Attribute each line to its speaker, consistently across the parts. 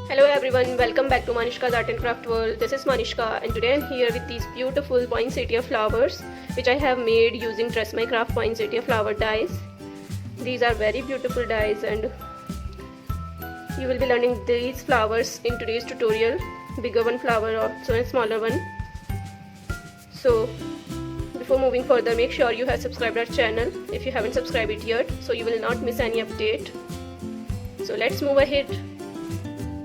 Speaker 1: Hello everyone, welcome back to Manishka's Art and Craft World. This is Manishka and today I'm here with these beautiful poinsettia flowers which I have made using Trust My Craft poinsettia flower dies. These are very beautiful dies and you will be learning these flowers in today's tutorial. Bigger one flower also and smaller one. So before moving further, make sure you have subscribed our channel if you haven't subscribed it yet, so you will not miss any update. So let's move ahead.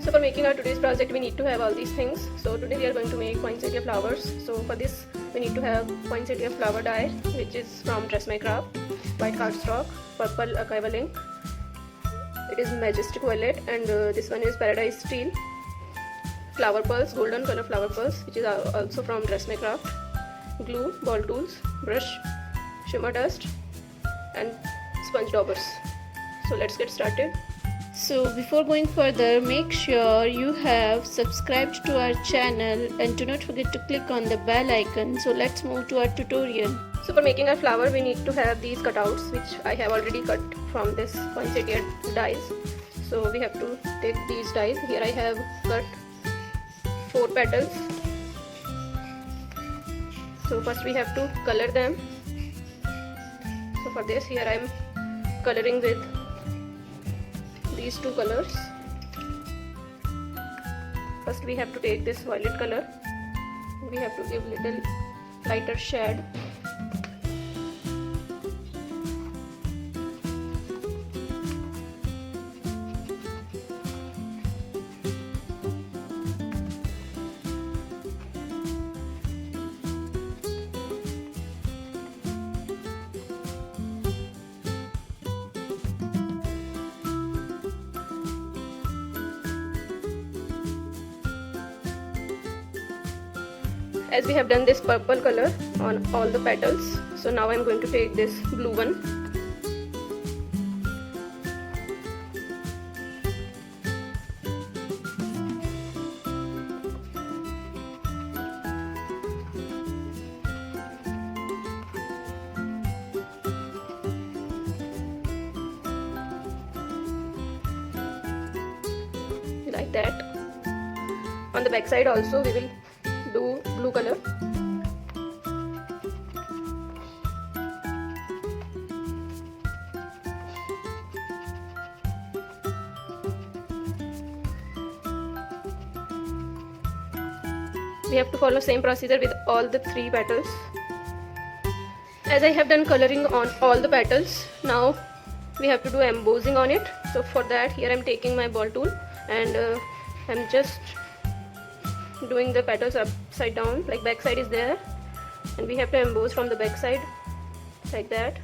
Speaker 1: So for making our today's project we need to have all these things. So today we are going to make poinsettia flowers. So for this we need to have poinsettia flower die which is from Trust My Craft, white cardstock, purple archival ink, it is majestic violet, and this one is paradise steel, flower pearls, golden color flower pearls which is also from Trust My Craft, glue, ball tools, brush, shimmer dust and sponge daubers. So let's get started.
Speaker 2: So before going further, make sure you have subscribed to our channel and do not forget to click on the bell icon. So let's move to our tutorial.
Speaker 1: So for making our flower we need to have these cutouts which I have already cut from this poinsettia dies. So we have to take these dies. Here I have cut 4 petals. So first we have to color them. So for this here I am coloring with these 2 colors. First we have to take this violet color. We have to give little lighter shade. As we have done this purple color on all the petals, so now I am going to take this blue one. Like that. On the back side also we will do blue color. We have to follow same procedure with all the 3 petals. As I have done coloring on all the petals, now we have to do embossing on it. So for that here I am taking my ball tool and I am just doing the petals upside down, like back side is there and we have to emboss from the back side like that.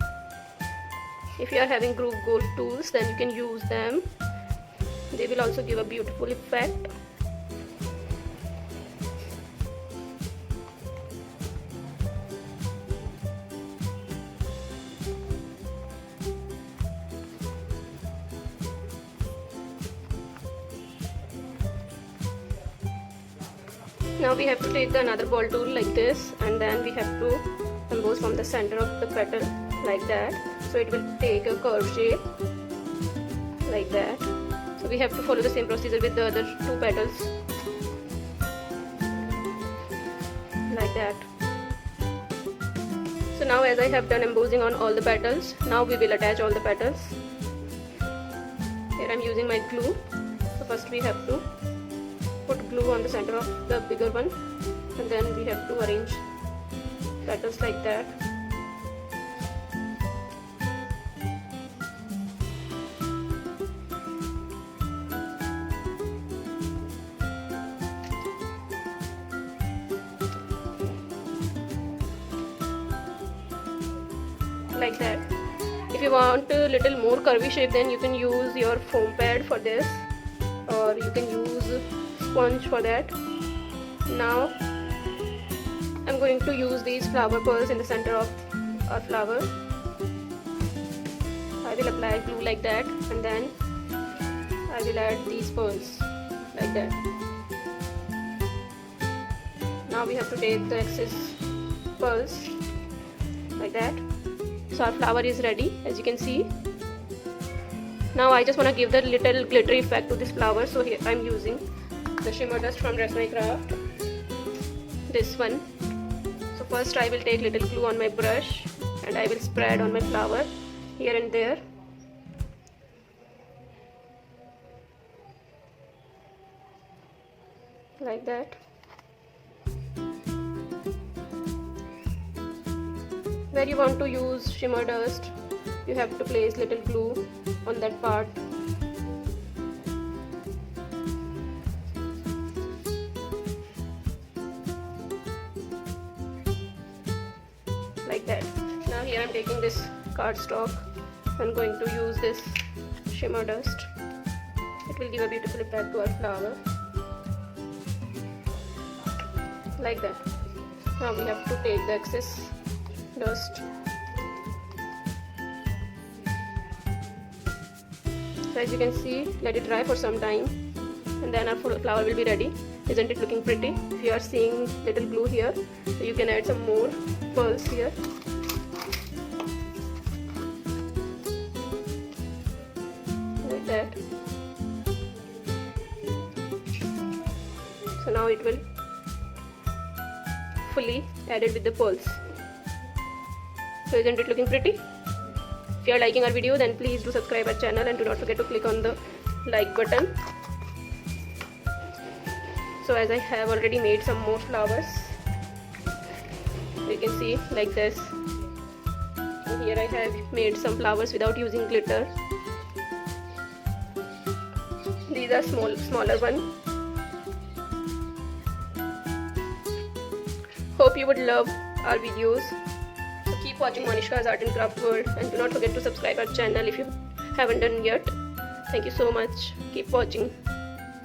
Speaker 1: If you are having groove gold tools then you can use them, they will also give a beautiful effect. Now we have to take another ball tool like this and then we have to emboss from the center of the petal like that. So it will take a curved shape like that. So we have to follow the same procedure with the other 2 petals like that. So now as I have done embossing on all the petals, now we will attach all the petals. Here I am using my glue. So first we have to put glue on the center of the bigger one and then we have to arrange petals like that. Like that. If you want a little more curvy shape then you can use your foam pad for this, or you can use sponge for that. Now I'm going to use these flower pearls in the center of our flower. I will apply glue like that and then I will add these pearls like that. Now we have to take the excess pearls like that. So our flower is ready, as you can see. Now I just want to give the little glittery effect to this flower, so here I'm using the shimmer dust from Dress My Craft, this one. So first I will take little glue on my brush and I will spread on my flower here and there. Like that. Where you want to use shimmer dust, you have to place little glue on that part. Like that. Now here I'm taking this cardstock. I'm going to use this shimmer dust. It will give a beautiful effect to our flower. Like that. Now we have to take the excess dust. So as you can see, let it dry for some time and then our flower will be ready. Isn't it looking pretty? If you are seeing little glue here, so you can add some more pearls here. Like that. So now it will fully added with the pearls. So isn't it looking pretty? If you are liking our video, then please do subscribe our channel and do not forget to click on the like button. So as I have already made some more flowers, you can see like this. And here I have made some flowers without using glitter. These are smaller ones. Hope you would love our videos. So keep watching Monishka's Art and Craft World and do not forget to subscribe our channel if you haven't done yet. Thank you so much. Keep watching.